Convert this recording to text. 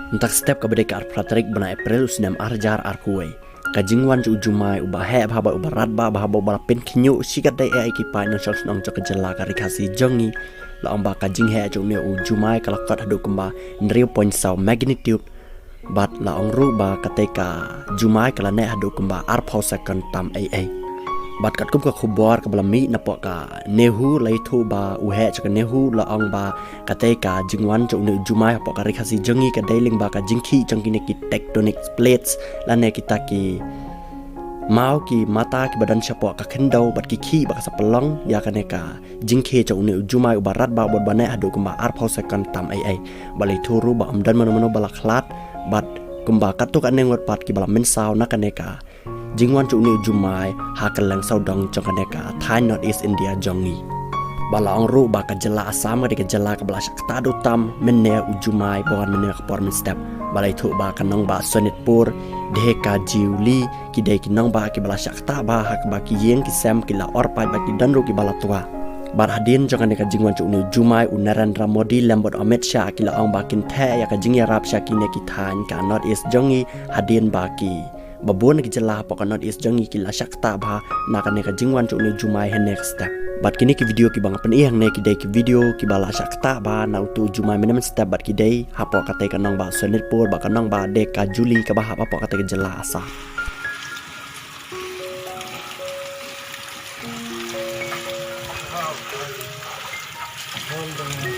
Untuk step kebedekaan Patrick bena April usnam arjar arkuwe. Kajingwan cu ujumai ubah he bahaba ubah radba bahaba ubah pin kinyu sikat dai ai kipai nang chok nang chok jela karikasi jongi la amba kajing he cu ne ujumai kalakot hadu kemba 0.0 magnitude bat la ongru ba kateka jumai kala ne hadu kemba arpau second tam ai bat kat kum ka khubor ka balami napok ka nehu lai thu ba uhe chaka nehu la ong ba kateka jingwan chu ne jumai pok ka rikasi jongi ka dailing ba ka jingki changki ne ki tectonic plates la ne kita ki mau ki mata ki badan chapok ka khendau bat ki ba ka sapelong ya ka ne ka jingke chu ne jumai ubarat ba bot bane hadu kumba arpau second tam ai balai thu ru ba amdan mano bala khlat bat kumba katuk aneng wat pat ki bala men saw na ka ne ka Jingwan cu ni jumai hakalang saudong jongkaneka Thai North East India jongi. Bala ongru ba ka jela asam ka jela ka bala shakta do tam menne ujumai bawan menne ka pormen step. Balai thu ba kanong ba sonitpur deheka jiuli ki dei ki nong ba ki bala shakta ba hak ba ki yeng ki sem ki la orpai ba ki danru ki bala tua. Bar hadin jongkaneka jingwan cu ni jumai u Narendra Modi lembot Amit Shah ki la ong ba kin the ya ka jingya rap sha ki ne ki Thai ka North East jongi hadin ba ki babon ki jela pokanot is jongi ki la shakta ba nakane ka jingwan chu ni jumai he next step bat kini ki video ki bang pen ihang ne ki dei ki video ki bala shakta ba na tu jumai menem step bat ki dei hapo ka te kanong ba sonitpur ba kanong ba de ka juli ka ba hapo ka te jela asa Hold on.